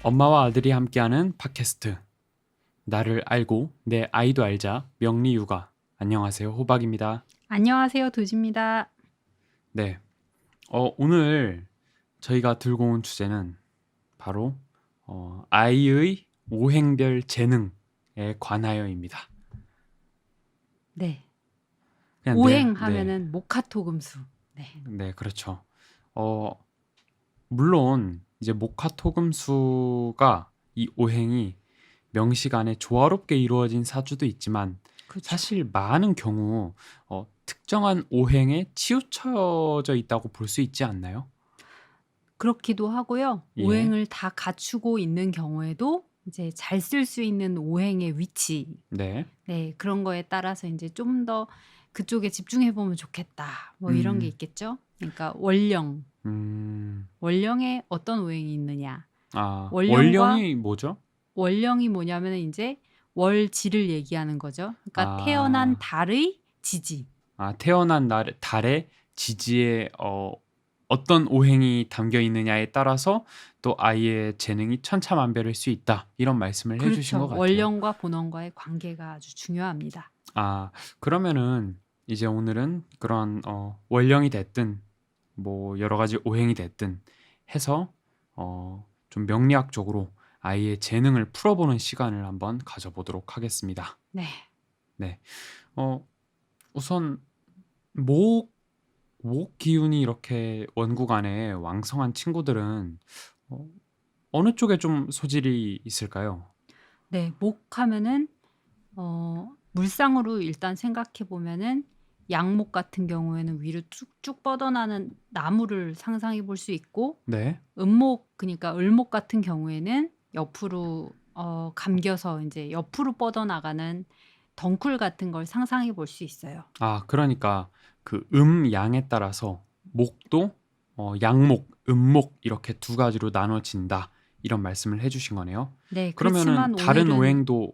엄마와 아들이 함께하는 팟캐스트. 나를 알고 내 아이도 알자. 명리육아. 안녕하세요. 호박입니다. 안녕하세요. 도지입니다. 네. 오늘 저희가 들고 온 주제는 바로 아이의 오행별 재능에 관하여입니다. 네. 그냥 오행 네, 하면은 모카토금수. 네. 네, 그렇죠. 어, 물론 이제 목화토금수가 이 오행이 명시간에 조화롭게 이루어진 사주도 있지만 그렇죠. 사실 많은 경우 특정한 오행에 치우쳐져 있다고 볼 수 있지 않나요? 그렇기도 하고요. 예, 오행을 다 갖추고 있는 경우에도 이제 잘 쓸 수 있는 오행의 위치. 네, 네. 그런 거에 따라서 이제 좀 더 그쪽에 집중해 보면 좋겠다. 뭐 이런 게 음, 있겠죠. 그러니까 원령. 음, 원령에 어떤 오행이 있느냐. 원령과 월령이 뭐죠? 원령이 뭐냐면은 이제 월지를 얘기하는 거죠. 그러니까 태어난 아, 달의 지지. 태어난 달에 지지에 어떤 오행이 담겨 있느냐에 따라서 또 아이의 재능이 천차만별일 수 있다. 이런 말씀을 해주신 것 그렇죠. 같아요. 원령과 본원과의 관계가 아주 중요합니다. 그러면은 이제 오늘은 그런 월령이 됐든 뭐 여러 가지 오행이 됐든 해서 좀 명리학적으로 아이의 재능을 풀어보는 시간을 한번 가져보도록 하겠습니다. 네. 네. 어, 우선 목, 목 기운이 이렇게 원국 안에 왕성한 친구들은 어, 어느 쪽에 좀 소질이 있을까요? 네. 목하면은 물상으로 일단 생각해 보면은 양목 같은 경우에는 위로 쭉쭉 뻗어나는 나무를 상상해 볼 수 있고, 네. 음목 그러니까 을목 같은 경우에는 옆으로 감겨서 이제 옆으로 뻗어나가는 덩쿨 같은 걸 상상해 볼 수 있어요. 그러니까 그 양에 따라서 목도 양목, 음목 이렇게 두 가지로 나눠진다. 이런 말씀을 해주신 거네요. 네. 그러면은 그렇지만 다른 오늘은 오행도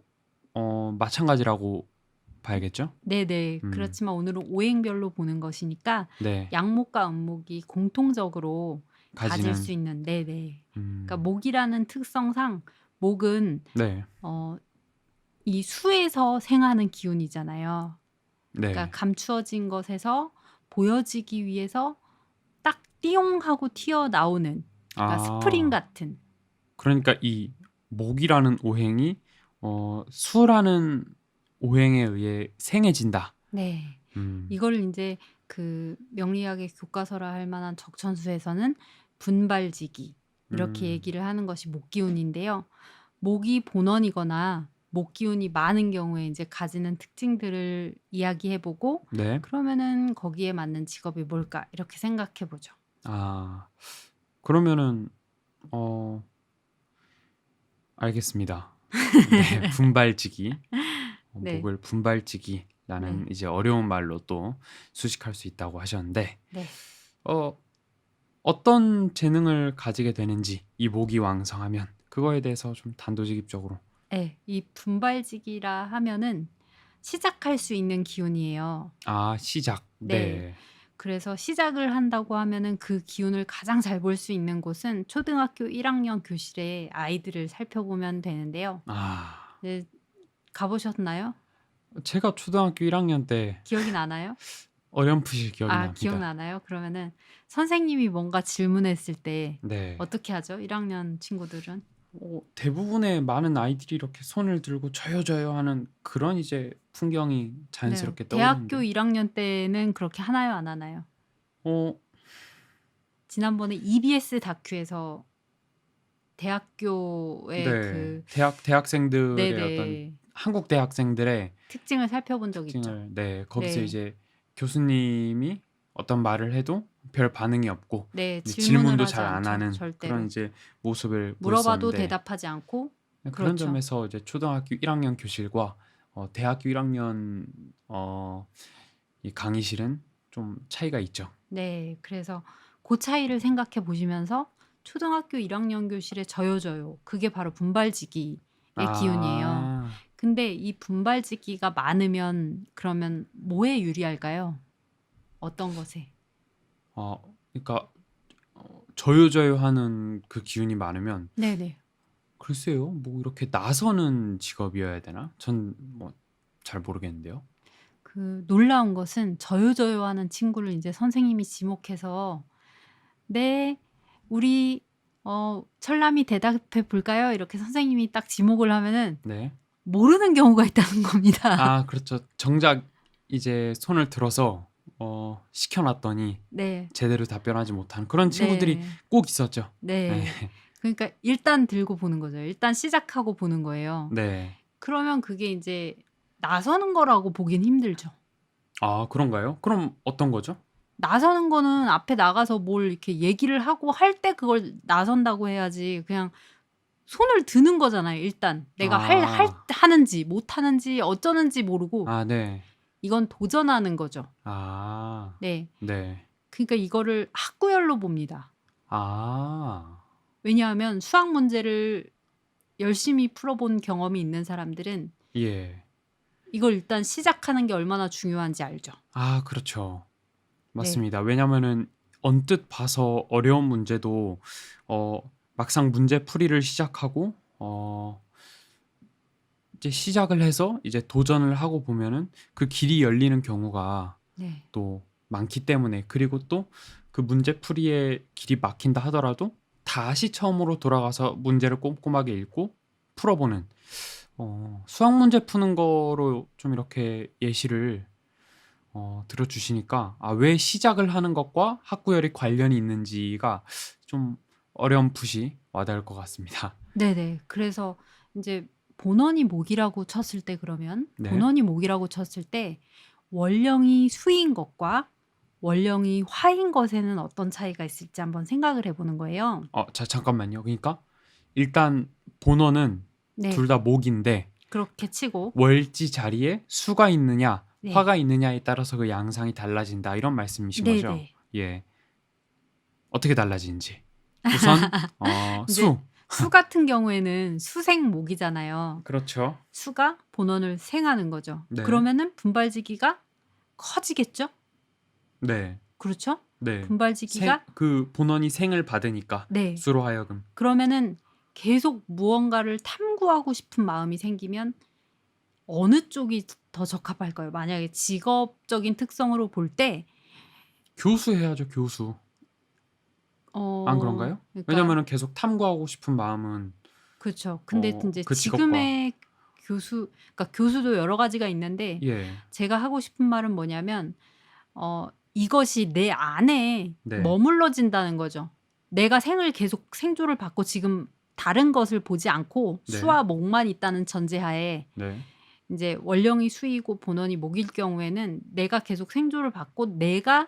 마찬가지라고 봐야겠죠? 네네. 음, 그렇지만 오늘은 오행별로 보는 것이니까 네. 양목과 음목이 공통적으로 가질 가지는 수 있는 네네. 그러니까 음, 목이라는 특성상 목은 네, 어 이 수에서 생하는 기운이잖아요. 그러니까 네. 감추어진 것에서 보여지기 위해서 딱 띠용 하고 튀어나오는 그러니까 스프링 아, 같은 그러니까 이 목이라는 오행이 수라는 오행에 의해 생해진다. 네. 음, 이걸 인제 그 명리학의 교과서라 할 만한 적천수에서는 분발지기 이렇게 음, 얘기를 하는 것이 목기운인데요. 목이 본원이거나 목기운이 많은 경우에 인제 가지는 특징들을 이야기해 보고 네. 그러면은 '거기에 맞는 직업이 뭘까?' 이렇게 생각해 보죠. 아, 그러면은 어, 알겠습니다. 네, 분발지기. 네. 목을 분발지기라는 네. 이제 어려운 말로 또 수식할 수 있다고 하셨는데, 네. 어, 어떤 재능을 가지게 되는지 이 목이 왕성하면 그거에 대해서 좀 단도직입적으로. 예. 이 분발지기라 하면은 시작할 수 있는 기운이에요. 시작. 네. 네. 그래서 시작을 한다고 하면은 그 기운을 가장 잘 볼 수 있는 곳은 초등학교 1 학년 교실의 아이들을 살펴보면 되는데요. 아, 네. 가 보셨나요? 제가 초등학교 1학년 때 기억이 나나요? 어렴풋이 기억이 아 납니다. 기억나나요? 그러면은 선생님이 뭔가 질문했을 때 네. 어떻게 하죠? 1 학년 친구들은? 대부분의 많은 아이들이 이렇게 손을 들고 저요 저요 하는 그런 이제 풍경이 네. 자연스럽게 대학교 떠오르는데, 1 학년 때는 그렇게 하나요? 안 하나요? 어, 지난번에 EBS 다큐에서 대학교의 네, 그 대학생들의 어떤 네네. 한국 대학생들의 특징을 살펴본 적 있죠. 특징을, 네, 거기서 네. 이제 교수님이 어떤 말을 해도 별 반응이 없고 네. 이제 질문을 질문도 하지 잘 안 않죠, 하는 그런 절대로. 이제 모습을 물어봐도 보였었는데, 대답하지 않고 네, 그런 그렇죠. 점에서 이제 초등학교 1학년 교실과 대학교 1학년 이 강의실은 좀 차이가 있죠. 네. 그래서 고 차이를 생각해 보시면서 초등학교 1 학년 교실의 저요 그게 바로 분발지기의 기운이에요. 아, 근데 이 분발지기가 많으면 그러면 뭐에 유리할까요? 어떤 것에? 그러니까 저요 저요 하는 그 기운이 많으면 네네. 글쎄요. 뭐 이렇게 나서는 직업이어야 되나? 전 뭐 잘 모르겠는데요. 그 놀라운 것은 저요 하는 친구를 인제 선생님이 지목해서 "네. 우리 철남이 대답해 볼까요?" 이렇게 선생님이 딱 지목을 하면은 네. 모르는 경우가 있다는 겁니다. 아 그렇죠. 정작 이제 손을 들어서 시켜 놨더니 네. 제대로 답변하지 못하는 그런 친구들이 네. 꼭 있었죠. 네. 네. 그러니까 일단 들고 보는 거죠. 일단 시작하고 보는 거예요. 네. 그러면 그게 인제 나서는 거라고 보긴 힘들죠. 아 그런가요? 그럼 어떤 거죠? 나서는 거는 앞에 나가서 뭘 이렇게 얘기를 하고 할 때 그걸 나선다고 해야지 그냥 손을 드는 거잖아요 일단. 내가 아. 하는지 못하는지 어쩌는지 모르고 아 네. 이건 도전하는 거죠. 아. 네. 네. 그러니까 이거를 학구열로 봅니다. 아. 왜냐하면 수학 문제를 열심히 풀어본 경험이 있는 사람들은 예. 이걸 일단 시작하는 게 얼마나 중요한지 알죠. 아 그렇죠. 네. 맞습니다. 왜냐면은 언뜻 봐서 어려운 문제도 막상 문제 풀이를 시작하고 이제 시작을 해서 이제 도전을 하고 보면은 그 길이 열리는 경우가 네. 또 많기 때문에 그리고 또 그 문제 풀이의 길이 막힌다 하더라도 다시 처음으로 돌아가서 문제를 꼼꼼하게 읽고 풀어보는 수학 문제 푸는 거로 좀 이렇게 예시를 들어주시니까 아, 왜 시작을 하는 것과 학구열이 관련이 있는지가 좀 어렴풋이 와닿을 것 같습니다. 네네. 그래서 인제 본원이 목이라고 쳤을 때 그러면 네. 본원이 목이라고 쳤을 때 원령이 수인 것과 원령이 화인 것에는 어떤 차이가 있을지 한번 생각을 해 보는 거예요. 자, 잠깐만요. 그러니까 일단 본어는 네. 둘 다 목인데 그렇게 치고 월지 자리에 수가 있느냐, 네. 화가 있느냐에 따라서 그 양상이 달라진다. 이런 말씀이신 거죠? 네네. 예. 어떻게 달라지는지. 우선 인제 수. 수 같은 경우에는 수생목이잖아요. 그렇죠. 수가 본원을 생하는 거죠. 네. 그러면은 분발지기가 커지겠죠? 네. 그렇죠? 네. 분발지기가 그 본원이 생을 받으니까 네. 수로 하여금. 그러면은 계속 무언가를 탐구하고 싶은 마음이 생기면 어느 쪽이 더 적합할까요? 만약에 직업적인 특성으로 볼 때 교수 해야죠, 교수. 안 그런가요? 그러니까 왜냐면은 계속 탐구하고 싶은 마음은 그쵸. 근데 인제 그 직업과 지금의 그러니까 교수도 여러 가지가 있는데 예. 제가 하고 싶은 말은 뭐냐면 이것이 내 안에 네. 머물러진다는 거죠. 내가 계속 생조를 받고 지금 다른 것을 보지 않고 네. 수와 목만 있다는 전제하에 네. 인제 원령이 수이고 본원이 목일 경우에는 내가 계속 생조를 받고 내가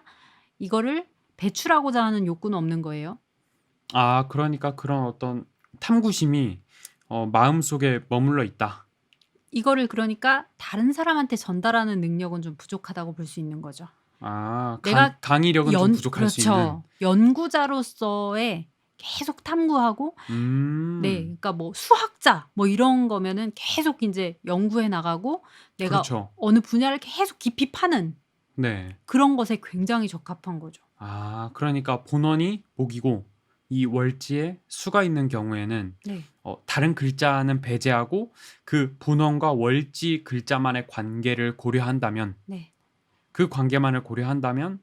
이거를 배출하고자 하는 욕구는 없는 거예요. 아 그러니까 그런 어떤 탐구심이 마음속에 머물러 있다. 이거를 그러니까 다른 사람한테 전달하는 능력은 좀 부족하다고 볼 수 있는 거죠. 아 내가 강의력은 좀 부족할 수 있는. 그렇죠. 연구자로서의 계속 탐구하고 네 음. 그러니까 뭐 수학자 뭐 이런 거면은 계속 인제 연구해 나가고 내가 그렇죠. 어느 분야를 계속 깊이 파는 네. 그런 것에 굉장히 적합한 거죠. 아 그러니까 본원이 목이고 이 월지에 수가 있는 경우에는 네. 다른 글자는 배제하고 그 본원과 월지 글자만의 관계를 고려한다면 네. 그 관계만을 고려한다면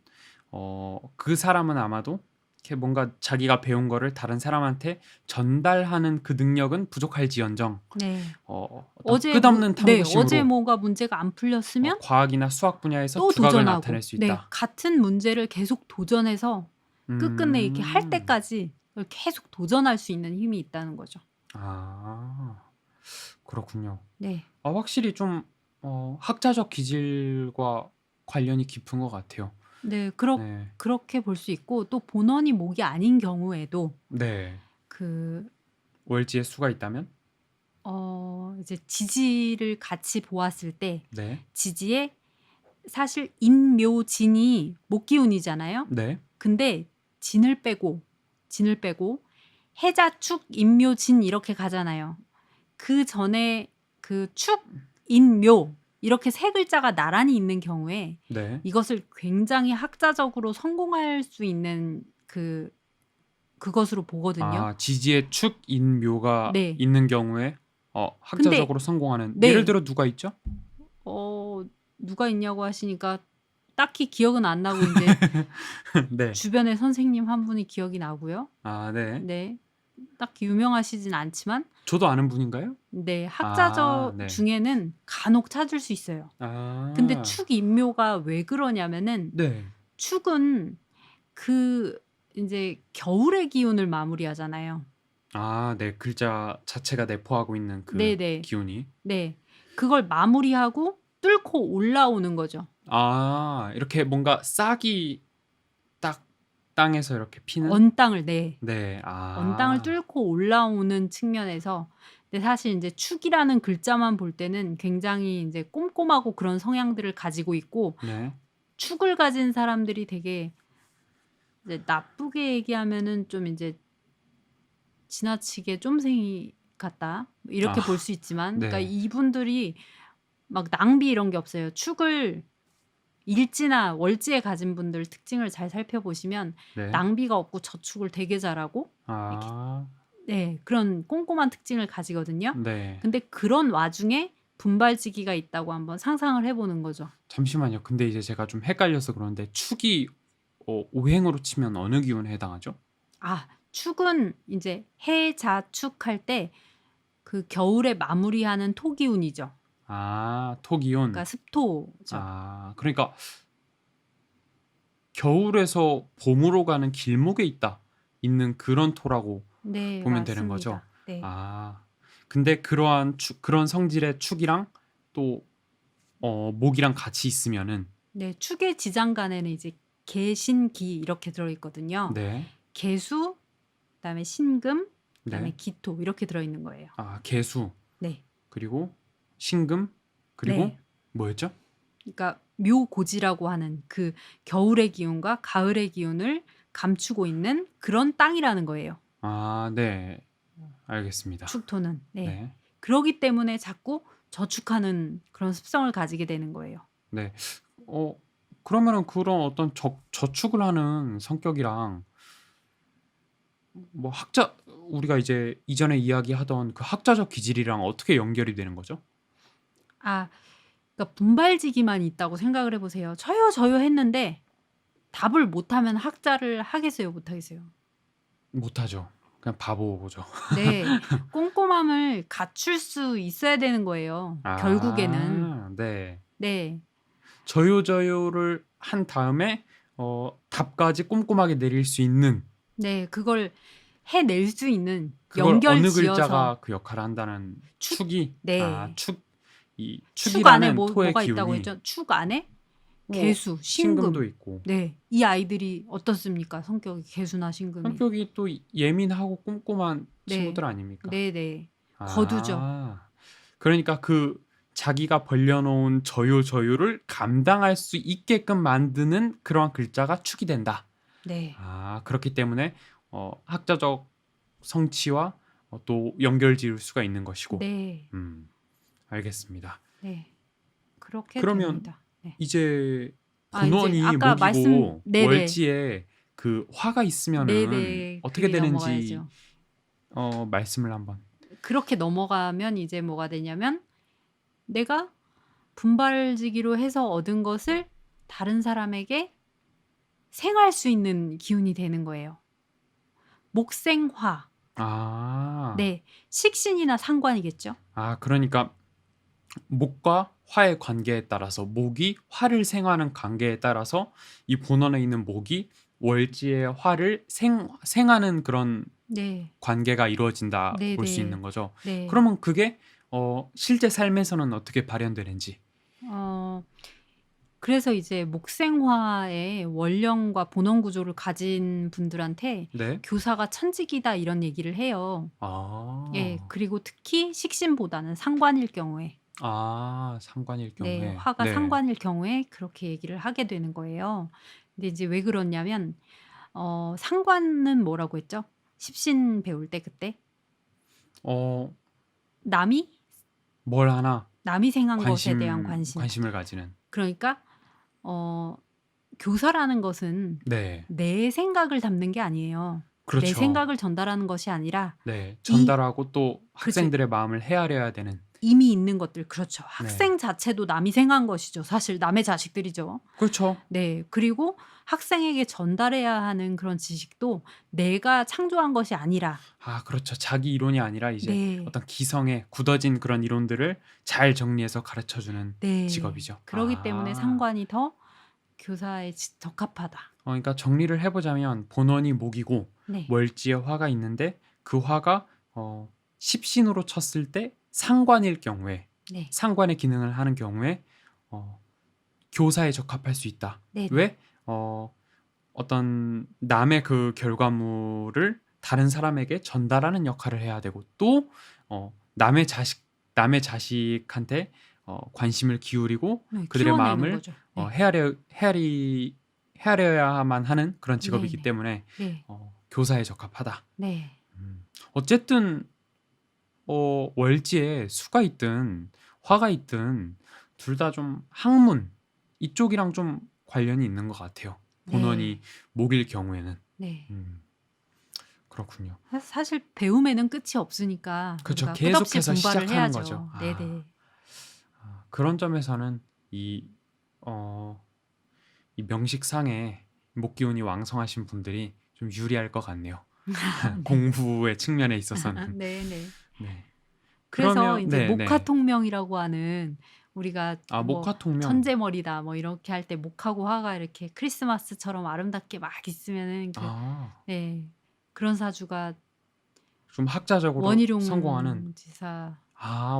그 사람은 아마도 이렇게 뭔가 자기가 배운 거를 다른 사람한테 전달하는 그 능력은 부족할지언정 네. 어떤 끝없는 탐구심으로 어제 뭐가 문제가 안 풀렸으면 과학이나 수학 분야에서 또 두각을 도전하고 나타낼 수 네 있다. 같은 문제를 계속 도전해서 끝끝내 이렇게 할 음. 때까지 그걸 계속 도전할 수 있는 힘이 있다는 거죠. 아 그렇군요. 네. 확실히 좀 학자적 기질과 관련이 깊은 것 같아요. 네. 네. 그렇게 볼 수 있고 또 본원이 목이 아닌 경우에도 네. 그 월지에 수가 있다면? 이제 지지를 같이 보았을 때 네. 지지에 사실 인묘진이 목기운이잖아요. 네. 근데 진을 빼고 해자축 인묘진 이렇게 가잖아요. 그전에 그 축, 인묘 이렇게 세 글자가 나란히 있는 경우에 네. 이것을 굉장히 학자적으로 성공할 수 있는 그 그것으로 보거든요. 아, 지지에 축, 인, 묘가 네. 있는 경우에 근데 학자적으로 성공하는 네. 예를 들어 누가 있죠? 누가 있냐고 하시니까 딱히 기억은 안 나고 이제 네. 주변에 선생님 한 분이 기억이 나고요. 아, 네. 네. 딱히 유명하시진 않지만 저도 아는 분인가요? 네, 아, 학자적 네. 중에는 간혹 찾을 수 있어요. 근데 아, 축 인묘가 왜 그러냐면은 네. 축은 그 이제 겨울의 기운을 마무리하잖아요. 아, 네. 글자 자체가 내포하고 있는 그 네네. 기운이. 네. 그걸 마무리하고 뚫고 올라오는 거죠. 아, 이렇게 뭔가 싹이 딱 땅에서 이렇게 피는? 언 땅을, 네. 네. 언 땅을 아, 뚫고 올라오는 측면에서 근데 사실 이제 축이라는 글자만 볼 때는 굉장히 이제 꼼꼼하고 그런 성향들을 가지고 있고 네. 축을 가진 사람들이 되게 이제 나쁘게 얘기하면은 좀 이제 지나치게 쫌생이 같다. 이렇게 볼 아, 수 있지만 그러니까 네. 이분들이 막 낭비 이런 게 없어요. 축을 일지나 월지에 가진 분들 특징을 잘 살펴보시면 네. 낭비가 없고 저축을 되게 잘하고 이렇게 아, 네, 그런 꼼꼼한 특징을 가지거든요. 네. 근데 그런 와중에 분발지기가 있다고 한번 상상을 해보는 거죠. 잠시만요. 근데 이제 제가 좀 헷갈려서 그러는데 축이 오행으로 치면 어느 기운에 해당하죠? 축은 이제 해자축할 때 그 겨울에 마무리하는 토기운이죠. 아, 토기운. 그러니까 습토죠. 아, 그러니까 겨울에서 봄으로 가는 길목에 있는 그런 토라고 네, 보면 되는 거죠. 맞습니다. 네. 아, 근데 그런 성질의 축이랑 또 목이랑 같이 있으면은 네, 축의 지장간에는 이제 개신기 이렇게 들어있거든요. 네, 개수, 그다음에 신금, 그다음에 네. 기토 이렇게 들어있는 거예요. 아, 개수 네, 그리고 신금 그리고 네. 뭐였죠? 그러니까 묘고지라고 하는 그 겨울의 기운과 가을의 기운을 감추고 있는 그런 땅이라는 거예요. 아, 네. 알겠습니다. 축토는. 네. 네. 그러기 때문에 자꾸 저축하는 그런 습성을 가지게 되는 거예요. 네. 그러면은 그런 어떤 저축을 하는 성격이랑 뭐 우리가 이제 이전에 이야기하던 그 학자적 기질이랑 어떻게 연결이 되는 거죠? 그러니까 분발지기만 있다고 생각을 해보세요. 저요 했는데 답을 못하면 학자를 하겠어요, 못하겠어요? 못하죠. 그냥 바보죠. 네, 꼼꼼함을 갖출 수 있어야 되는 거예요. 결국에는. 아, 네. 네, 저요를 한 다음에 답까지 꼼꼼하게 내릴 수 있는 네, 그걸 해낼 수 있는 그걸 어느 연결지어서 글자가 그 역할을 한다는 축, 축이 네, 이 축 안에 축이라는 토의 뭐가 있다고 기운이 했죠? 축 안에 뭐 개수, 신금도 신금. 있고 네, 이 아이들이 어떻습니까? 성격이 개수나 신금이. 성격이 또 예민하고 꼼꼼한 네, 친구들 아닙니까? 네, 거두죠. 그러니까 그 자기가 벌려놓은 저요를 감당할 수 있게끔 만드는 그러한 글자가 축이 된다. 네, 그렇기 때문에 학자적 성취와 또 연결 지을 수가 있는 것이고. 네, 알겠습니다. 네, 그렇게 그러면 됩니다. 네. 이제 이제 본원이 아까 목이고 네네, 월지에 그 화가 있으면은 네네, 어떻게 그게 되는지 넘어가야죠. 말씀을 한번. 그렇게 넘어가면 이제 뭐가 되냐면 내가 분발지기로 해서 얻은 것을 다른 사람에게 생할 수 있는 기운이 되는 거예요. 목생화. 네, 식신이나 상관이겠죠. 그러니까 목과 화의 관계에 따라서 목이 화를 생하는 관계에 따라서 이 본원에 있는 목이 월지의 화를 생하는 그런 네, 관계가 이루어진다 볼 수 있는 네네, 거죠. 네. 그러면 그게 실제 삶에서는 어떻게 발현되는지. 그래서 이제 목생화의 원령과 본원 구조를 가진 분들한테 네. 교사가 천직이다 이런 얘기를 해요. 예, 그리고 특히 식신보다는 상관일 경우에. 상관일 네, 경우에. 화가 네. 상관일 경우에 그렇게 얘기를 하게 되는 거예요. 근데 이제 왜 그러냐면 상관은 뭐라고 했죠? 십신 배울 때 그때 남이 뭘 하나 생한 것에 대한 관심. 관심을 가지는. 그러니까 교사라는 것은 네. 내 생각을 담는 게 아니에요. 내 그렇죠. 생각을 전달하는 것이 아니라 네. 이 전달하고 또 그렇지. 학생들의 마음을 헤아려야 되는. 이미 있는 것들 그렇죠. 네. 학생 자체도 남이 생한 것이죠. 사실 남의 자식들이죠. 그렇죠. 네. 그리고 학생에게 전달해야 하는 그런 지식도 내가 창조한 것이 아니라 아 그렇죠. 자기 이론이 아니라 이제 네. 어떤 기성에 굳어진 그런 이론들을 잘 정리해서 가르쳐 주는 네. 직업이죠. 그러기 때문에 아. 상관이 더 교사에 적합하다. 그러니까 정리를 해 보자면 본원이 목이고 네. 월지에 화가 있는데 그 화가 십신으로 쳤을 때 상관일 경우에 네. 상관의 기능을 하는 경우에 교사에 적합할 수 있다. 네네. 왜? 어떤 남의 그 결과물을 다른 사람에게 전달하는 역할을 해야 되고 또 남의 자식한테 관심을 기울이고 네. 그들의 키워내는 마음을 거죠. 네. 헤아려야만 하는 그런 직업이기 네네. 때문에 네. 교사에 적합하다. 네. 어쨌든 월지에 수가 있든 화가 있든 둘 다 좀 학문 이쪽이랑 좀 관련이 있는 것 같아요. 본원이 네. 목일 경우에는. 네. 그렇군요. 사실 배움에는 끝이 없으니까 그렇죠. 우리가 끝없이 계속해서 분발을 시작하는 해야죠. 거죠. 네네. 그런 점에서는 이 명식상에 목기운이 왕성하신 분들이 좀 유리할 것 같네요. 네. 공부의 측면에 있어서는. 네네. 네. 그래서 그러면 이제 네, 네. 목화통명이라고 하는 우리가 뭐 목화통명. 천재머리다 뭐 이렇게 할 때 목하고 화가 이렇게 크리스마스처럼 아름답게 막 있으면은 네. 그런 사주가 좀 학자적으로 원희룡 성공하는. 지사.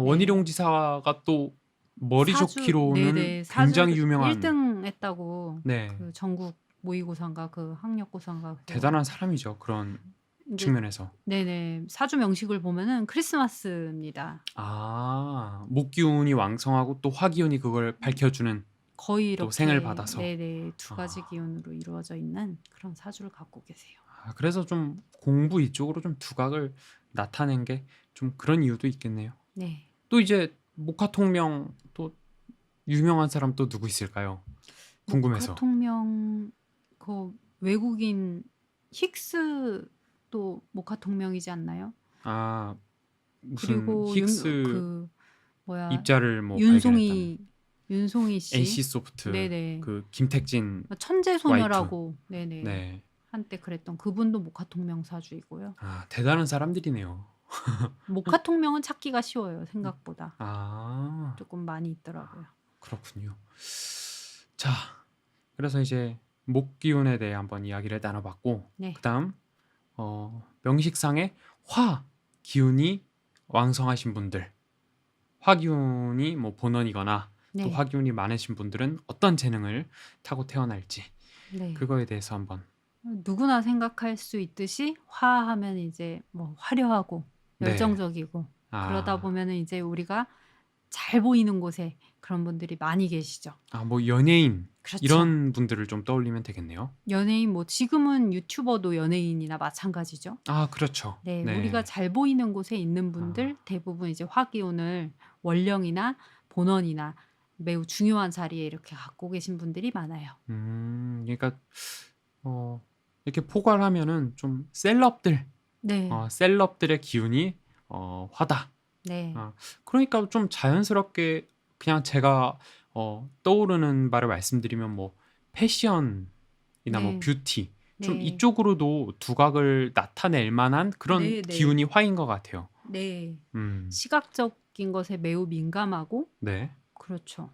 원희룡 지사가 또 머리 좋기로는 네네. 굉장히 사주 유명한 1등 했다고. 네. 그 전국 모의고사인가 그 학력고사인가 그거. 대단한 사람이죠. 그런 이제 측면에서. 네네. 사주 명식을 보면은 크리스마스입니다. 목기운이 왕성하고 또 화기운이 그걸 밝혀주는 거의 또 이렇게 생을 받아서. 네네. 두 가지 기운으로 이루어져 있는 그런 사주를 갖고 계세요. 그래서 좀 공부 이쪽으로 좀 두각을 나타낸 게 좀 그런 이유도 있겠네요. 네. 또 이제 목화통명 또 유명한 사람 또 누구 있을까요? 궁금해서. 목화통명 그 외국인 힉스도 목화통명이지 않나요? 무슨 그리고 힉스 입자를 뭐 발견했다는 윤송이 씨. NC소프트 네네. 그 김택진 천재소녀라고 네네. 네. 한때 그랬던 그분도 목화통명 사주이고요. 대단한 사람들이네요. 목화통명은 찾기가 쉬워요. 생각보다. 아, 조금 많이 있더라고요. 그렇군요. 자, 그래서 이제 목기운에 대해 한번 이야기를 나눠봤고 네. 그다음 명식상의 화 기운이 왕성하신 분들, 화기운이 뭐 본원이거나 또 네. 화기운이 많으신 분들은 어떤 재능을 타고 태어날지 네. 그거에 대해서 한번 누구나 생각할 수 있듯이 화하면 이제 뭐 화려하고 네. 열정적이고 그러다 보면은 이제 우리가 잘 보이는 곳에 그런 분들이 많이 계시죠. 뭐 연예인 그렇죠. 이런 분들을 좀 떠올리면 되겠네요. 연예인 뭐 지금은 유튜버도 연예인이나 마찬가지죠. 그렇죠. 네, 우리가 잘 보이는 곳에 있는 분들 대부분 이제 화기운을 월령이나 본원이나 매우 중요한 자리에 이렇게 갖고 계신 분들이 많아요. 그러니까 이렇게 포괄하면은 좀 셀럽들, 네, 셀럽들의 기운이 화다. 네, 그러니까 좀 자연스럽게 그냥 제가 떠오르는 바를 말씀드리면 뭐 패션이나 뭐 네. 뷰티 좀 네. 이쪽으로도 두각을 나타낼 만한 그런 네, 네. 기운이 화인 것 같아요. 네. 음, 시각적인 것에 매우 민감하고 네. 그렇죠.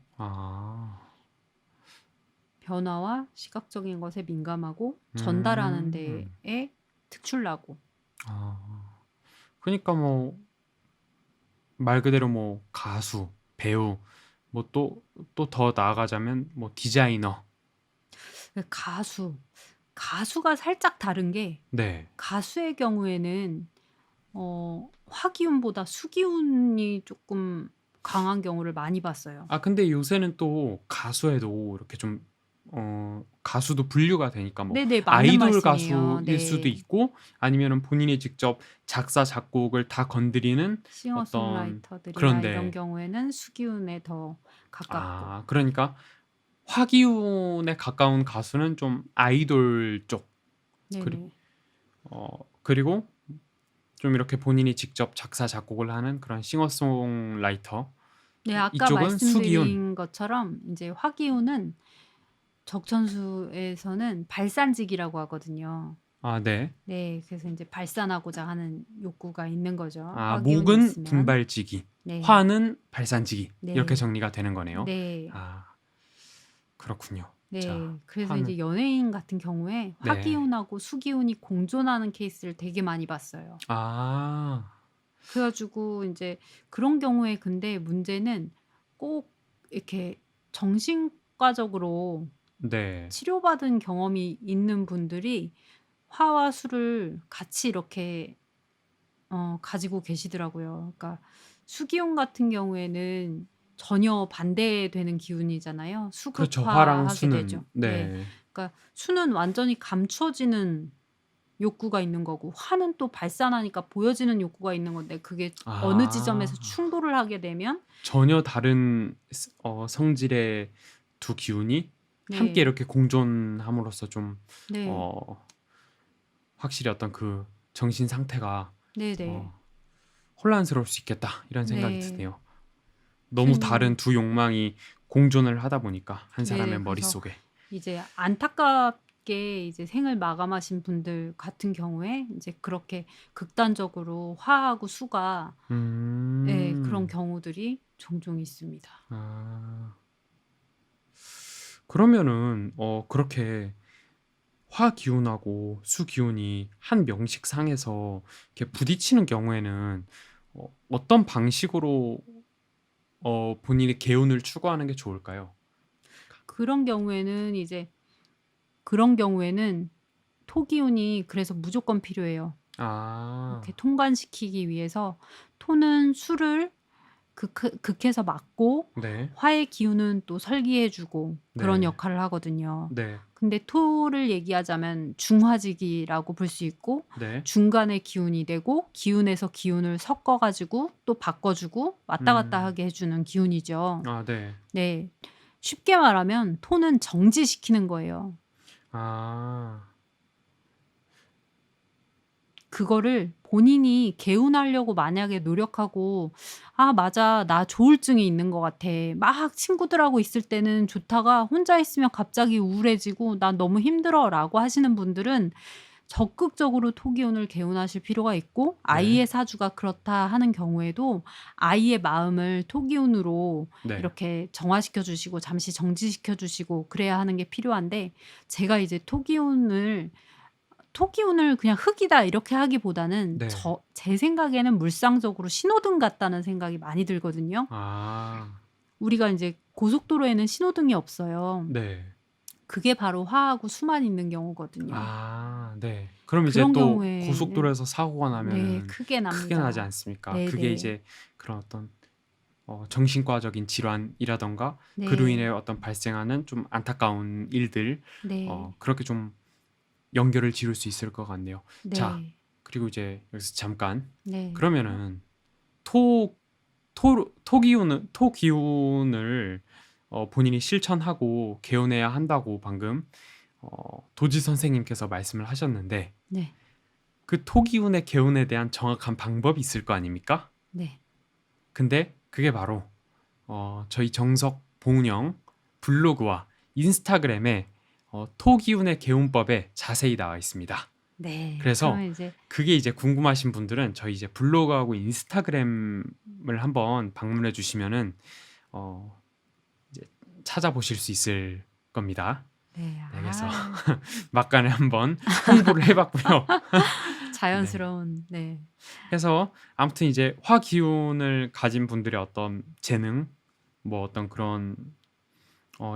변화와 시각적인 것에 민감하고 전달하는 데에 특출나고. 그러니까 뭐 말 그대로 뭐 가수, 배우, 뭐 또 더 나아가자면 뭐 디자이너. 가수가 살짝 다른 게 네. 가수의 경우에는 화기운보다 수기운이 조금 강한 경우를 많이 봤어요. 근데 요새는 또 가수에도 이렇게 좀 가수도 분류가 되니까 뭐 네네, 맞는 아이돌 말씀이에요. 가수일 수도 있고 아니면은 본인이 직접 작사 작곡을 다 건드리는 싱어송라이터들이나 그런데. 이런 경우에는 수기운에 더 가깝고. 그러니까 화기운에 가까운 가수는 좀 아이돌 쪽. 네네. 그리고 좀 이렇게 본인이 직접 작사 작곡을 하는 그런 싱어송라이터. 네, 아까 이쪽은 수기운. 말씀드린 것처럼 이제 화기운은 적천수에서는 발산직이라고 하거든요. 아, 네. 네, 그래서 이제 발산하고자 하는 욕구가 있는 거죠. 아, 화기운이 목은 있으면. 분발지기, 네, 화는 발산지기. 이렇게 네, 정리가 되는 거네요. 네, 아, 그렇군요. 네. 자, 그래서 화는 이제 연예인 같은 경우에 네. 화기운하고 수기운이 공존하는 케이스를 되게 많이 봤어요. 아, 그래가지고 이제 그런 경우에 근데 문제는 꼭 이렇게 정신과적으로 네. 치료받은 경험이 있는 분들이 화와 수를 같이 이렇게 가지고 계시더라고요. 그러니까 수기운 같은 경우에는 전혀 반대되는 기운이잖아요. 그렇죠. 화랑 수극화하게 수는 되죠. 네. 네. 그러니까 수는 완전히 감춰지는 욕구가 있는 거고 화는 또 발산하니까 보여지는 욕구가 있는 건데 그게 어느 지점에서 아, 충돌을 하게 되면 전혀 다른 성질의 두 기운이 함께 네. 이렇게 공존함으로써 좀 네. 어, 확실히 어떤 그 정신 상태가 네네. 혼란스러울 수 있겠다 이런 생각이 네. 드네요. 너무 다른 그래서 두 욕망이 공존을 하다 보니까 한 사람의 네네. 그래서 머릿속에. 이제 안타깝게 이제 생을 마감하신 분들 같은 경우에 이제 그렇게 극단적으로 화하고 수가 예, 그런 경우들이 종종 있습니다. 아, 그러면은 그렇게 화 기운하고 수 기운이 한 명식상에서 이렇게 부딪히는 경우에는 어떤 방식으로 본인의 개운을 추구하는 게 좋을까요? 그런 경우에는 토기운이 그래서 무조건 필요해요. 아, 이렇게 통관시키기 위해서 토는 수를 극해서 막고 네, 화의 기운은 또 설기해 주고 그런 네, 역할을 하거든요. 네, 근데 토를 얘기하자면 중화직이라고 볼 수 있고 네. 중간의 기운이 되고 기운에서 기운을 섞어 가지고 또 바꿔 주고 왔다 갔다 음, 하게 해 주는 기운이죠. 아, 네, 네. 쉽게 말하면 토는 정지시키는 거예요. 아, 그거를 본인이 개운하려고 만약에 노력하고 '아 맞아. 나 조울증이 있는 것 같아.' 막 친구들하고 있을 때는 좋다가 혼자 있으면 갑자기 우울해지고 '난 너무 힘들어.'라고 하시는 분들은 적극적으로 토기운을 개운하실 필요가 있고 네, 아이의 사주가 그렇다 하는 경우에도 아이의 마음을 토기운으로 네, 이렇게 정화시켜 주시고 잠시 정지시켜 주시고 그래야 하는 게 필요한데 제가 이제 토기운을 그냥 흙이다 이렇게 하기보다는 네, 제 생각에는 물상적으로 신호등 같다는 생각이 많이 들거든요. 아, 우리가 인제 고속도로에는 신호등이 없어요. 네, 그게 바로 화하고 수만 있는 경우거든요. 아, 네. 그럼 이제 그런 또 경우에는 고속도로에서 사고가 네 나면은 크게 크게 나지 납니다. 않습니까? 그게 네네. 이제 그런 어떤 정신과적인 질환이라던가 그로 인해 네. 어떤 발생하는 좀 안타까운 일들, 네. 그렇게 좀 연결을 지을 수 있을 것 같네요. 자, 네. 그리고 이제 여기서 잠깐 네. 그러면은 토, 토기운을 본인이 실천하고 개운해야 한다고 방금 도지 선생님께서 말씀을 하셨는데 네. 그 토기운의 개운에 대한 정확한 방법이 있을 거 아닙니까? 네. 근데 그게 바로 저희 정석 봉운영 블로그와 인스타그램에 토기운의 개운법에 자세히 나와 있습니다. 네. 그래서 그러면 이제 그게 이제 궁금하신 분들은 저희 이제 블로그하고 인스타그램을 한번 방문해 주시면은 어, 이제 찾아보실 수 있을 겁니다. 네. 네, 그래서 아 막간에 한번 홍보를 해봤고요. 네. 자연스러운 네. 해서 아무튼 이제 화 기운을 가진 분들의 어떤 재능, 뭐 어떤 그런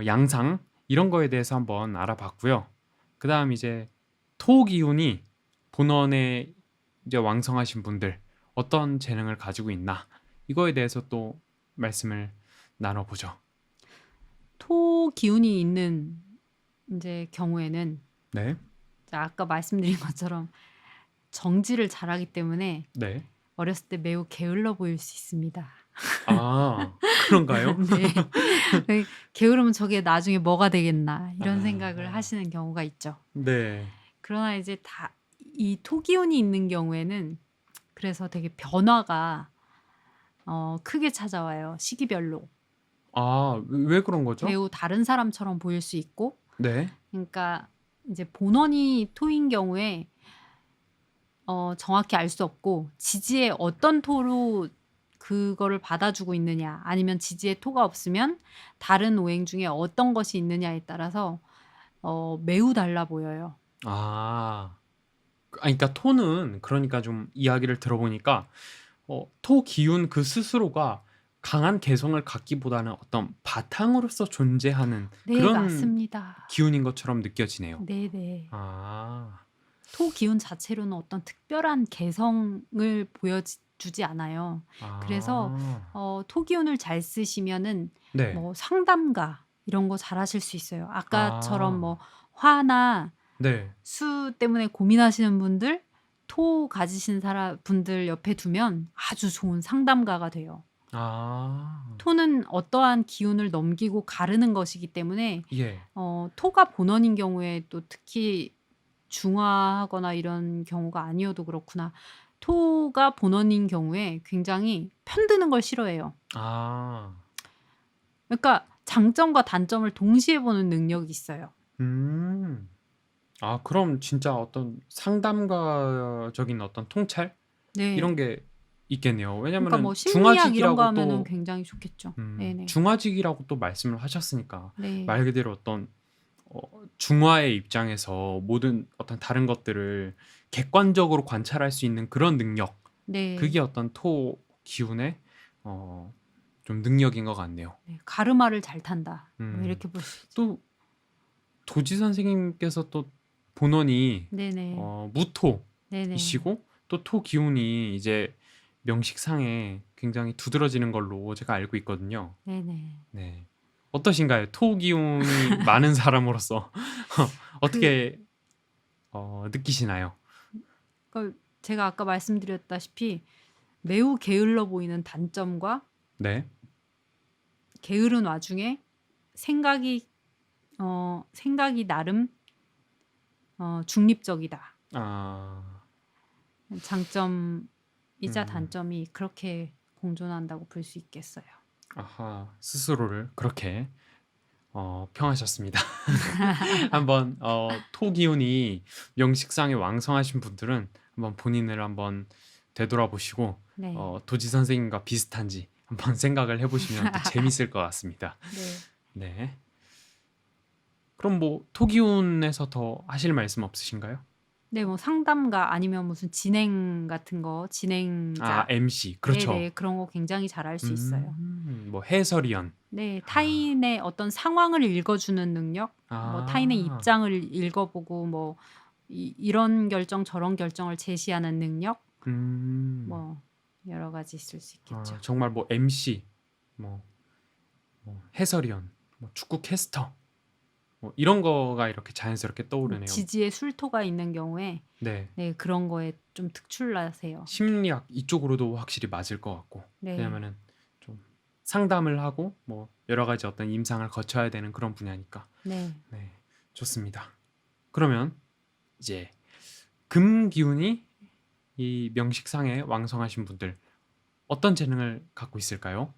양상 이런 거에 대해서 한번 알아봤고요. 그다음 이제 토 기운이 본원에 이제 왕성하신 분들 어떤 재능을 가지고 있나 이거에 대해서 또 말씀을 나눠보죠. 토 기운이 있는 인제 경우에는 네, 아까 말씀드린 것처럼 정지를 잘하기 때문에 네. 어렸을 때 매우 게을러 보일 수 있습니다. 아, 그런가요? 네. 네. '게으르면 저게 나중에 뭐가 되겠나.' 이런 생각을 아, 하시는 경우가 있죠. 네, 그러나 이제 다 이 토기운이 있는 경우에는 그래서 되게 변화가 크게 찾아와요. 시기별로. 아, 왜 그런 거죠? 매우 다른 사람처럼 보일 수 있고, 네. 그러니까 이제 본원이 토인 경우에 정확히 알 수 없고, 지지에 어떤 토로 그거를 받아주고 있느냐, 아니면 지지에 토가 없으면 다른 오행 중에 어떤 것이 있느냐에 따라서 매우 달라 보여요. 아, 그러니까 토는 그러니까 좀 이야기를 들어보니까 토 기운 그 스스로가 강한 개성을 갖기보다는 어떤 바탕으로서 존재하는 네, 그런 맞습니다. 기운인 것처럼 느껴지네요. 네네. 아, 토 기운 자체로는 어떤 특별한 개성을 보여주지 않아요. 그래서 토 기운을 잘 쓰시면은 네. 뭐 상담가 이런 거 잘하실 수 있어요. 아까처럼 뭐 아, 화나 네. 수 때문에 고민하시는 분들, 토 가지신 분들 옆에 두면 아주 좋은 상담가가 돼요. 아, 토는 어떠한 기운을 넘기고 가르는 것이기 때문에 예. 토가 본원인 경우에 또 특히 중화하거나 이런 경우가 아니어도 그렇구나. 토가 본원인 경우에 굉장히 편드는 걸 싫어해요. 아, 그러니까 장점과 단점을 동시에 보는 능력이 있어요. 아, 그럼 진짜 어떤 상담가적인 어떤 통찰? 이런 네. 게 있겠네요. 그러니까 왜냐면은 뭐 심리학 이런 거 중화직이라고 하면은 또 굉장히 좋겠죠. 네네. 중화직이라고 또 말씀을 하셨으니까 네. 말 그대로 어떤 중화의 입장에서 모든 어떤 다른 것들을 객관적으로 관찰할 수 있는 그런 능력, 네. 그게 어떤 토 기운의 좀 능력인 것 같네요. 네. 가르마를 잘 탄다. 뭐 음, 이렇게 볼 수 있죠. 또 도지 선생님께서 또 본원이 네네. 네네. 무토이시고 또 토 기운이 이제 명식상에 굉장히 두드러지는 걸로 제가 알고 있거든요. 네네. 네. 어떠신가요? 토 기운이 많은 사람으로서 그 어떻게 느끼시나요? 제가 아까 말씀드렸다시피 매우 게을러 보이는 단점과 네. 게으른 와중에 생각이 나름 중립적이다. 아, 장점이자 음, 단점이 그렇게 공존한다고 볼 수 있겠어요. 아하, 스스로를 그렇게 평하셨습니다. 한번 토 기운이 명식상에 왕성하신 분들은 한번 본인을 한번 되돌아보시고 네. 도지 선생님과 비슷한지 한번 생각을 해보시면 또 재밌을 것 같습니다. 네. 네. 그럼 뭐 토 기운에서 더 하실 말씀 없으신가요? 네, 뭐 상담가 아니면 무슨 진행 같은 거, 아, 진행자. MC. 그렇죠. 네네, 그런 거 굉장히 잘할 수 있어요. 뭐 해설위원. 네, 타인의 어떤 상황을 읽어주는 능력, 뭐 타인의 아, 입장을 읽어보고 뭐 이런 결정 저런 결정을 제시하는 능력, 뭐 여러 가지 있을 수 있겠죠. 정말 뭐 MC, 뭐 해설위원, 뭐 축구 캐스터, 뭐 이런 거가 이렇게 자연스럽게 떠오르네요. 지지에 술토가 있는 경우에 네. 네, 그런 거에 좀 특출나세요. 심리학 이쪽으로도 확실히 맞을 것 같고. 네. 왜냐면은 좀 상담을 하고 뭐 여러 가지 어떤 임상을 거쳐야 되는 그런 분야니까. 네. 네. 좋습니다. 그러면 이제 금 기운이 이 명식상에 왕성하신 분들 어떤 재능을 갖고 있을까요?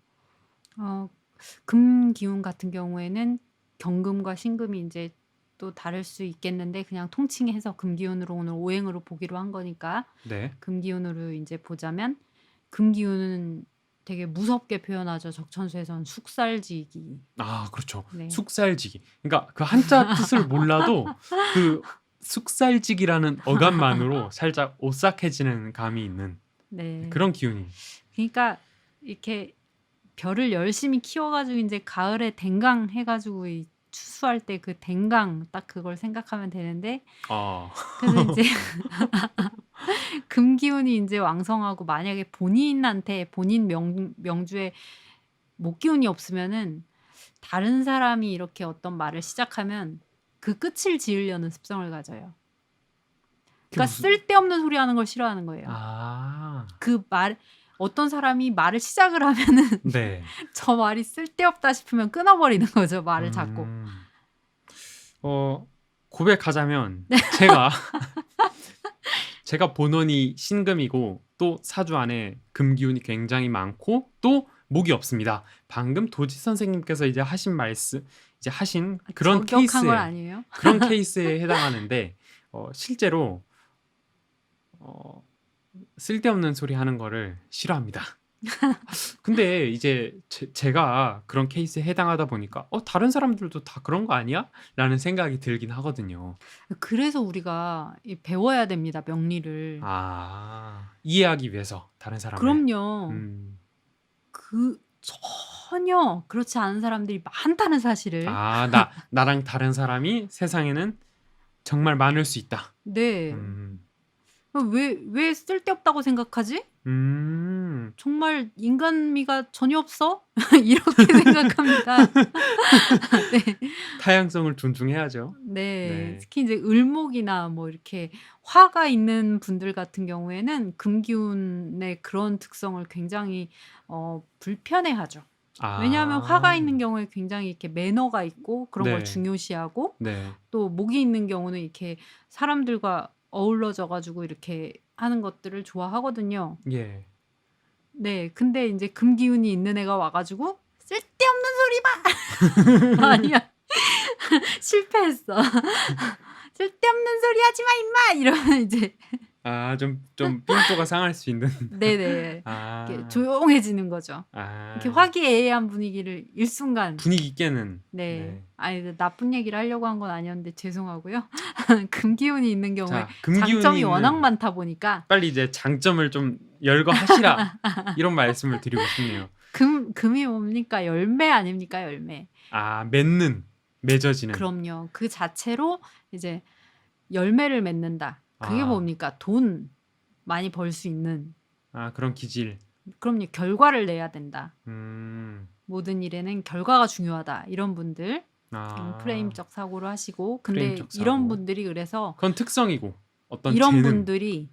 금 기운 같은 경우에는 경금과 신금이 이제 또 다를 수 있겠는데 그냥 통칭해서 금 기운으로 오늘 오행으로 보기로 한 거니까 네. 금 기운으로 이제 보자면 금 기운은 되게 무섭게 표현하죠. 적천수에선 숙살지기. 아, 그렇죠. 네. 숙살지기. 그러니까 그 한자 뜻을 몰라도 그 숙살지기라는 어감만으로 살짝 오싹해지는 감이 있는 네. 그런 기운이. 그러니까 이렇게 별을 열심히 키워가지고 이제 가을에 댕강 해가지고 이 추수할 때 그 댕강 딱 그걸 생각하면 되는데 그래서 이제 금 기운이 이제 왕성하고 만약에 본인한테 본인 명주에 목 기운이 없으면은 다른 사람이 이렇게 어떤 말을 시작하면 그 끝을 지으려는 습성을 가져요. 그러니까 쓸데없는 소리 하는 걸 싫어하는 거예요. 그 말 어떤 사람이 말을 시작을 하면은 네. 저 말이 쓸데없다 싶으면 끊어버리는 거죠. 말을 자꾸. 고백하자면 제가 제가 본원이 신금이고 또 사주 안에 금 기운이 굉장히 많고 또 목이 없습니다. 방금 도지 선생님께서 이제 하신 말씀, 이제 하신 그런 저격한 건 케이스에 아니에요? 그런 케이스에 해당하는데 실제로 어, 쓸데없는 소리 하는 거를 싫어합니다. 근데 이제 제가 그런 케이스에 해당하다 보니까 다른 사람들도 다 그런 거 아니야? 라는 생각이 들긴 하거든요. 그래서 우리가 배워야 됩니다, 명리를. 이해하기 위해서 다른 사람을. 그럼요. 음. 전혀 그렇지 않은 사람들이 많다는 사실을. 나랑 다른 사람이 세상에는 정말 많을 수 있다. 네. 음. 왜 쓸데없다고 생각하지? 정말 인간미가 전혀 없어? 이렇게 생각합니다. 네. 타양성을 존중해야죠. 네. 특히 이제 을목이나 뭐 이렇게 화가 있는 분들 같은 경우에는 금기운의 그런 특성을 굉장히 불편해하죠. 왜냐하면 화가 있는 경우에 굉장히 이렇게 매너가 있고 그런 걸 네. 중요시하고 네. 또 목이 있는 경우는 이렇게 사람들과 어우러져 가지고 이렇게 하는 것들을 좋아하거든요. 예. 네. 근데 이제 금기운이 있는 애가 와 가지고 "쓸데없는 소리 마." 아니야. 실패했어. "쓸데없는 소리 하지 마 임마." 이러면 이제 좀 삔또가 상할 수 있는. 네네. 이렇게 조용해지는 거죠. 이렇게 화기애애한 분위기를 일순간. 분위기 깨는. 네. 아니 나쁜 얘기를 하려고 한 건 아니었는데 죄송하고요. 금기운이 있는 경우에 금기운이 장점이 있는 워낙 많다 보니까 빨리 이제 장점을 좀 열거하시라 이런 말씀을 드리고 싶네요. 금이 뭡니까? 열매 아닙니까? 열매. 맺어지는. 그럼요. 그 자체로 이제 열매를 맺는다. 그게 뭡니까? 돈 많이 벌 수 있는. 그런 기질. 그럼요. 결과를 내야 된다. 모든 일에는 결과가 중요하다. 이런 분들 프레임적 사고를 하시고 근데 프레임적 사고. 이런 분들이 그래서 그건 특성이고 어떤 이런 재능. 분들이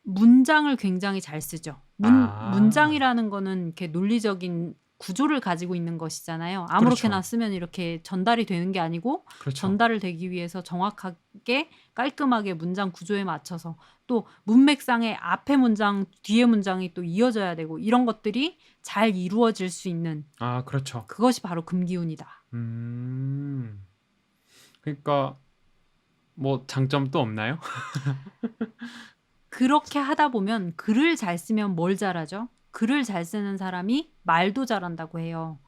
문장을 굉장히 잘 쓰죠. 문장이라는 거는 이렇게 논리적인 구조를 가지고 있는 것이잖아요. 아무렇게나 그렇죠. 쓰면 이렇게 전달이 되는 게 아니고 그렇죠. 전달을 되기 위해서 정확하게 깔끔하게 문장 구조에 맞춰서 또 문맥상의 앞에 문장, 뒤에 문장이 또 이어져야 되고 이런 것들이 잘 이루어질 수 있는 그렇죠. 그것이 바로 금기운이다. 그러니까 뭐 장점 또 없나요? 그렇게 하다 보면 글을 잘 쓰면 뭘 잘하죠? 글을 잘 쓰는 사람이 말도 잘한다고 해요.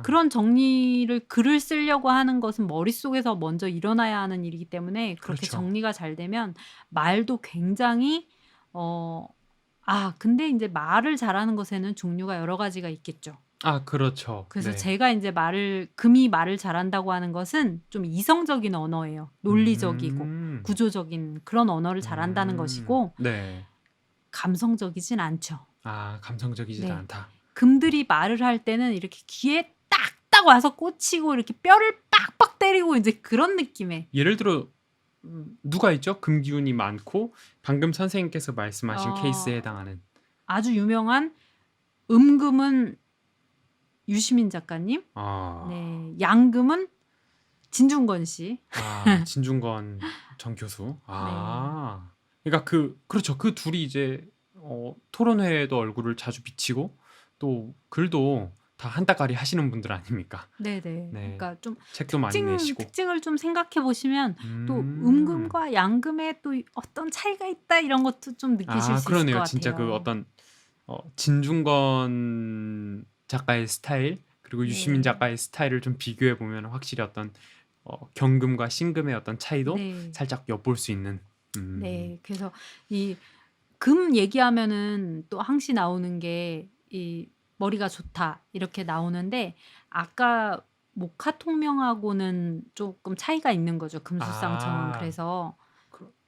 그런 정리를 글을 쓰려고 하는 것은 머릿속에서 먼저 일어나야 하는 일이기 때문에 그렇게 그렇죠. 정리가 잘 되면 말도 굉장히 근데 이제 말을 잘하는 것에는 종류가 여러 가지가 있겠죠. 그렇죠. 그래서 네. 제가 이제 금이 말을 잘한다고 하는 것은 좀 이성적인 언어예요. 논리적이고 구조적인 그런 언어를 잘한다는 것이고 네. 감성적이진 않죠. 감성적이지 네. 않다. 금들이 말을 할 때는 이렇게 귀에 딱딱 와서 꽂히고 이렇게 뼈를 빡빡 때리고 이제 그런 느낌의. 예를 들어 누가 있죠? 금기운이 많고 방금 선생님께서 말씀하신 케이스에 해당하는. 아주 유명한 음금은 유시민 작가님. 네. 양금은 진중권 씨. 진중권 전 교수. 그러니까 그렇죠. 그 둘이 이제 토론회에도 얼굴을 자주 비치고 또 글도 다 한따까리 하시는 분들 아닙니까? 네네. 네. 그러니까 좀 책도 많이 내시고. 특징을 좀 생각해 보시면 또 음금과 양금에 또 어떤 차이가 있다 이런 것도 좀 느끼실 수 있을 것 그러네요. 같아요. 진짜 그 어떤 진중권 작가의 스타일 그리고 유시민 네. 작가의 스타일을 좀 비교해 보면 확실히 어떤 경금과 신금의 어떤 차이도 네. 살짝 엿볼 수 있는. 네. 그래서 이 금 얘기하면은 또 항시 나오는 게 이 머리가 좋다 이렇게 나오는데 아까 목화통명하고는 조금 차이가 있는 거죠. 금수쌍청은. 그래서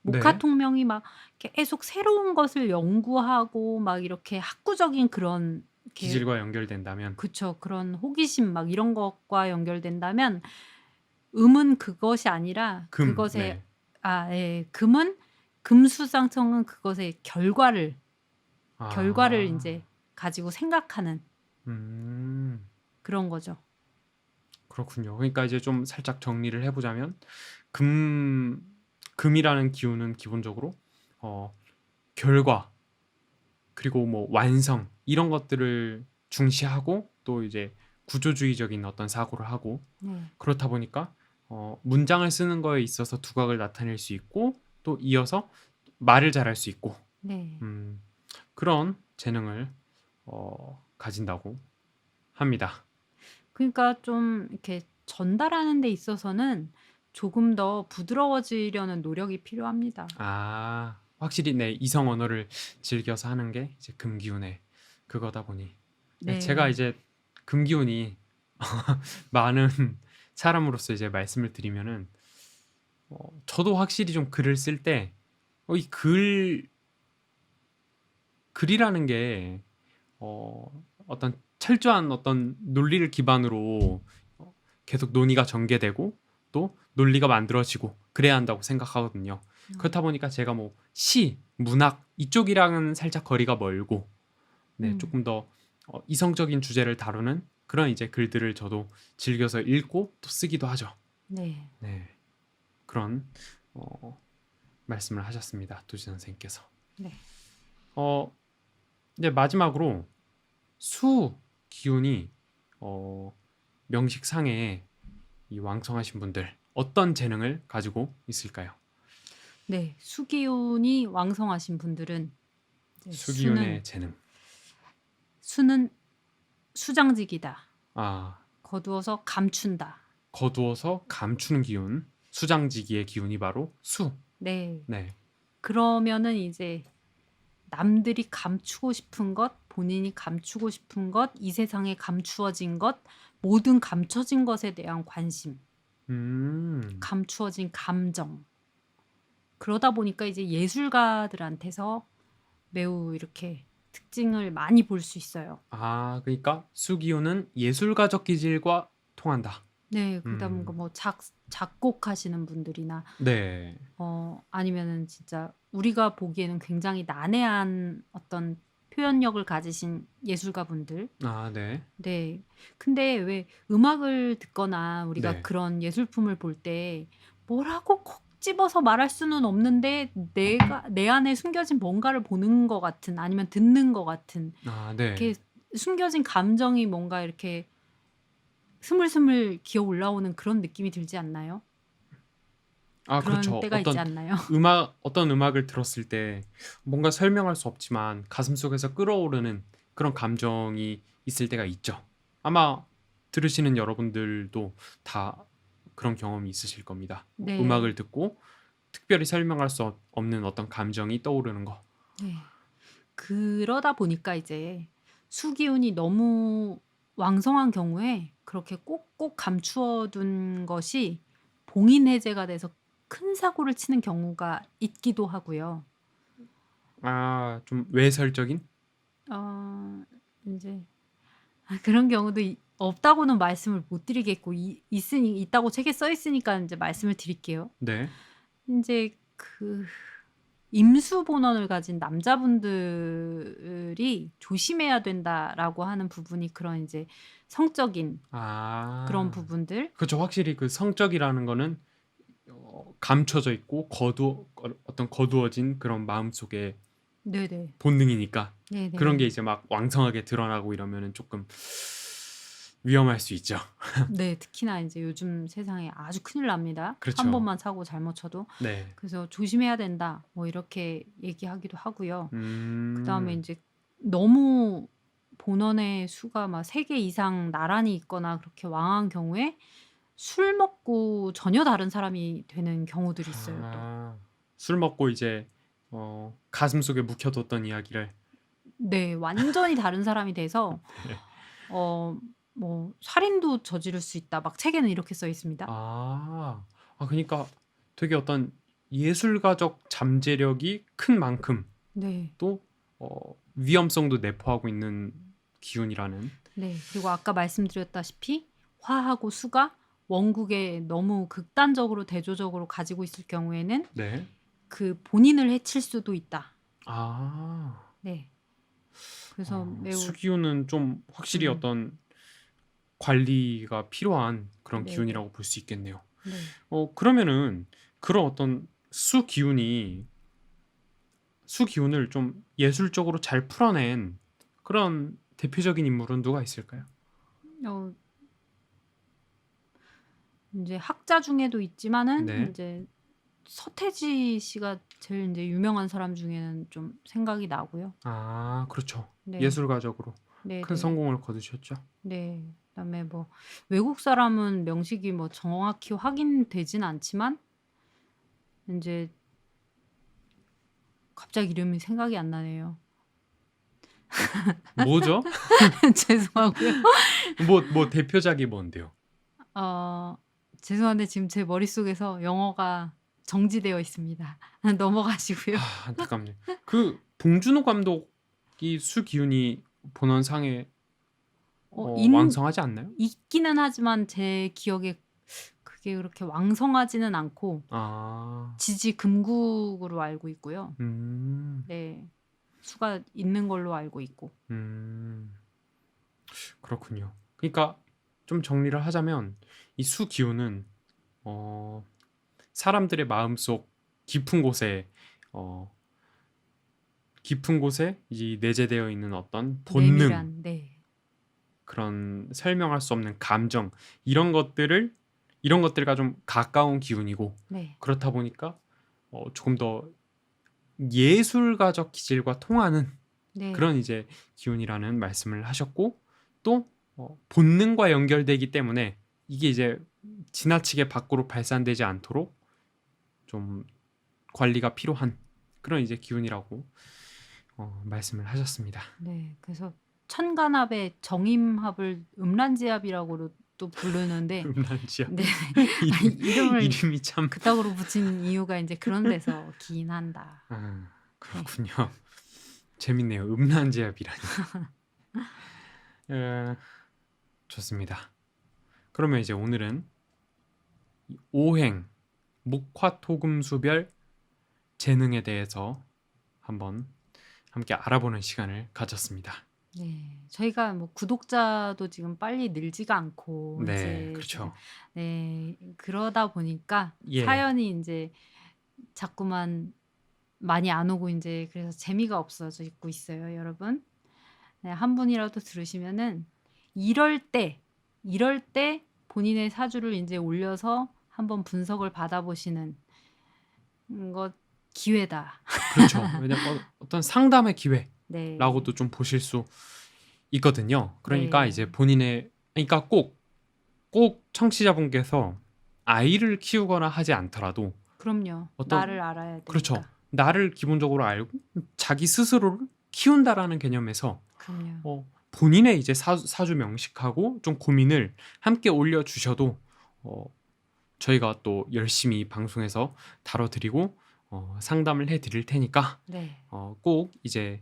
네. 목화통명이 막 계속 새로운 것을 연구하고 막 이렇게 학구적인 그런 기질과 연결된다면. 그쵸. 그런 호기심 막 이런 것과 연결된다면 음은 그것이 아니라 그것의 예. 금수쌍청은 그것의 결과를 이제 가지고 생각하는 그런 거죠. 그렇군요. 그러니까 이제 좀 살짝 정리를 해보자면 금이라는 기운은 기본적으로 어, 결과 그리고 뭐 완성 이런 것들을 중시하고 또 이제 구조주의적인 어떤 사고를 하고 네. 그렇다 보니까 문장을 쓰는 거에 있어서 두각을 나타낼 수 있고 또 이어서 말을 잘할 수 있고 네. 음, 그런 재능을 가진다고 합니다. 그러니까 좀 이렇게 전달하는 데 있어서는 조금 더 부드러워지려는 노력이 필요합니다. 아, 확실히 네, 이성 언어를 즐겨서 하는 게 이제 금기운의 그거다 보니 네, 제가 네. 이제 금기운이 많은 사람으로서 이제 말씀을 드리면은 저도 확실히 좀 글을 쓸 때 이 글이라는 게 어떤 철저한 어떤 논리를 기반으로 계속 논의가 전개되고 또 논리가 만들어지고 그래야 한다고 생각하거든요. 그렇다 보니까 제가 뭐 시, 문학 이쪽이랑은 살짝 거리가 멀고 네, 음. 조금 더 이성적인 주제를 다루는 그런 이제 글들을 저도 즐겨서 읽고 또 쓰기도 하죠. 네. 네, 그런 말씀을 하셨습니다, 도지 선생님께서. 네. 이제 마지막으로 수 기운이 명식상에 이 왕성하신 분들 어떤 재능을 가지고 있을까요? 네. 수기운이 왕성하신 분들은 이제 수기운의 재능. 수는 수장직이다. 아, 거두어서 감춘다. 거두어서 감추는 기운. 수장지기의 기운이 바로 수. 네. 네. 그러면은 이제 남들이 감추고 싶은 것, 본인이 감추고 싶은 것, 이 세상에 감추어진 것, 모든 감춰진 것에 대한 관심, 감추어진 감정. 그러다 보니까 이제 예술가들한테서 매우 이렇게 특징을 많이 볼 수 있어요. 아, 그러니까 수기운은 예술가적 기질과 통한다. 네. 그다음 뭐 작곡하시는 분들이나 네. 아니면은 진짜 우리가 보기에는 굉장히 난해한 어떤 표현력을 가지신 예술가분들. 아, 네. 네. 근데 왜 음악을 듣거나 우리가 네. 그런 예술품을 볼 때 뭐라고 콕 집어서 말할 수는 없는데 내 안에 숨겨진 뭔가를 보는 것 같은 아니면 듣는 것 같은 아, 네. 이렇게 숨겨진 감정이 뭔가 이렇게 스물스물 기어 올라오는 그런 느낌이 들지 않나요? 아, 그런 그렇죠. 때가 있지 않나요? 어떤 음악을 들었을 때 뭔가 설명할 수 없지만 가슴속에서 끌어오르는 그런 감정이 있을 때가 있죠. 아마 들으시는 여러분들도 다 그런 경험이 있으실 겁니다. 네. 음악을 듣고 특별히 설명할 수 없는 어떤 감정이 떠오르는 거. 네. 그러다 보니까 이제 수기운이 너무 왕성한 경우에 그렇게 꼭꼭 감추어 둔 것이 봉인해제가 돼서 큰 사고를 치는 경우가 있기도 하고요. 아, 좀 외설적인? 인제 그런 경우도 없다고는 말씀을 못 드리겠고 있다고 책에 써 있으니까 인제 말씀을 드릴게요. 네. 인제 그 임수 본원을 가진 남자분들이 조심해야 된다라고 하는 부분이 그런 인제 성적인 그런 아, 부분들. 그렇죠. 확실히 그 성적이라는 거는 감춰져 있고 어떤 거두어진 그런 마음속에 네네. 본능이니까 그런 게 네네. 이제 막 왕성하게 드러나고 이러면은 조금 위험할 수 있죠. 네. 특히나 인제 요즘 세상에 아주 큰일 납니다, 한 그렇죠. 번만 사고 잘못 쳐도. 네. 그래서 "조심해야 된다." 뭐 이렇게 얘기하기도 하고요. 그다음에 음. 인제 너무 본원의 수가 막 3개 이상 나란히 있거나 그렇게 왕한 경우에 술 먹고 전혀 다른 사람이 되는 경우들이 있어요 또. 아. 술 먹고 이제 가슴속에 묵혀뒀던 이야기를 네. 완전히 다른 사람이 돼서 네. 뭐 "살인도 저지를 수 있다." 막 책에는 이렇게 써 있습니다. 아. 아, 그니까 되게 어떤 예술가적 잠재력이 큰 만큼 네. 또 위험성도 내포하고 있는 기운이라는. 네. 그리고 아까 말씀드렸다시피 화하고 수가 원국에 너무 극단적으로 대조적으로 가지고 있을 경우에는 네. 그 본인을 해칠 수도 있다. 아. 네. 그래서 매우 수기운은 좀 확실히 음 어떤 관리가 필요한 그런 네네. 기운이라고 볼 수 있겠네요. 네. 그러면은 그런 어떤 수 기운이 수 기운을 좀 예술적으로 잘 풀어낸 그런 대표적인 인물은 누가 있을까요? 어 인제 학자 중에도 있지만은 네. 인제 서태지 씨가 제일 인제 유명한 사람 중에는 좀 생각이 나고요. 아 그렇죠. 네. 예술가적으로 큰 네네. 성공을 거두셨죠. 네. 그다음에 뭐 외국 사람은 명식이 뭐 정확히 확인되진 않지만 인제 갑자기 이름이 생각이 안 나네요. 뭐죠? 죄송하고요. 뭐 대표작이 뭔데요? 어 죄송한데 지금 제 머릿속에서 영어가 정지되어 있습니다. 넘어가시고요. 안타깝네. 그 봉준호 감독이 수 기운이 본원상에 어 인 왕성하지 않나요? 있기는 하지만 제 기억에 그게 그렇게 왕성하지는 않고 아. 지지금국으로 알고 있고요. 음. 네. 수가 있는 걸로 알고 있고. 음. 그렇군요. 그러니까 좀 정리를 하자면 이 수 기운은 어 사람들의 마음속 깊은 곳에 어 깊은 곳에 이 내재되어 있는 어떤 본능, 내밀한 네. 그런 설명할 수 없는 감정 이런 것들과 좀 가까운 기운이고 네. 그렇다 보니까 조금 더 예술가적 기질과 통하는 네. 그런 이제 기운이라는 말씀을 하셨고 또 본능과 연결되기 때문에 이게 이제 지나치게 밖으로 발산되지 않도록 좀 관리가 필요한 그런 이제 기운이라고 말씀을 하셨습니다. 네. 그래서 천간합의 정임합을 음란지합이라고도 또 부르는데 음란지요. 네. 이름 이름을 이름이 참 그따구로 붙인 이유가 인제 그런 데서 기인한다. 네. 그렇군요. 재밌네요. 음란지압이라니. 에, 좋습니다. 그러면 이제 오늘은 이 오행, 목화토금수별 재능에 대해서 한번 함께 알아보는 시간을 가졌습니다. 네. 저희가 뭐 구독자도 지금 빨리 늘지가 않고 네, 인제 지금 그렇죠. 네 그러다 보니까 예, 사연이 인제 자꾸만 많이 안 오고 인제 그래서 재미가 없어지고 있어요, 여러분. 네 한 분이라도 들으시면은 이럴 때, 이럴 때 본인의 사주를 인제 올려서 한번 분석을 받아 보시는 것 기회다. 그렇죠. 왜냐면 어떤 상담의 네. 기회라고도 좀 보실 수 있거든요. 그러니까 이제 네. 본인의 그러니까 꼭 청취자분께서 아이를 키우거나 하지 않더라도 그럼요. 어떤 나를 알아야 그렇죠. 되니까. 나를 기본적으로 알고 자기 스스로를 키운다라는 개념에서 그럼요. 본인의 이제 사주 명식하고 좀 고민을 함께 올려주셔도 어, 저희가 또 열심히 방송에서 다뤄드리고 상담을 해드릴 테니까 네. 꼭 이제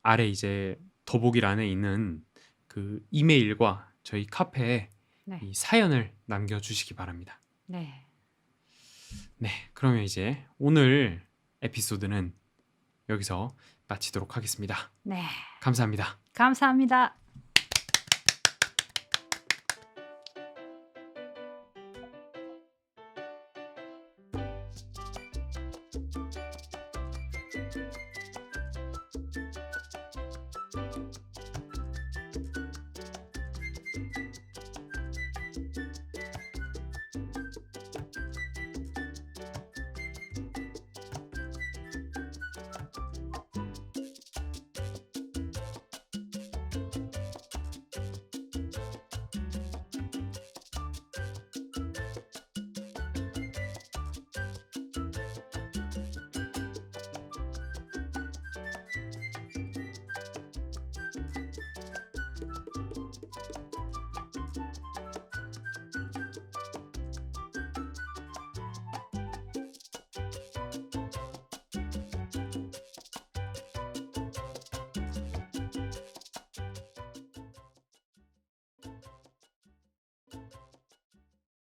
아래 이제 더보기란에 있는 그 이메일과 저희 카페에 네. 이 사연을 남겨주시기 바랍니다. 네. 네, 그러면 이제 오늘 에피소드는 여기서 마치도록 하겠습니다. 네. 감사합니다. 감사합니다.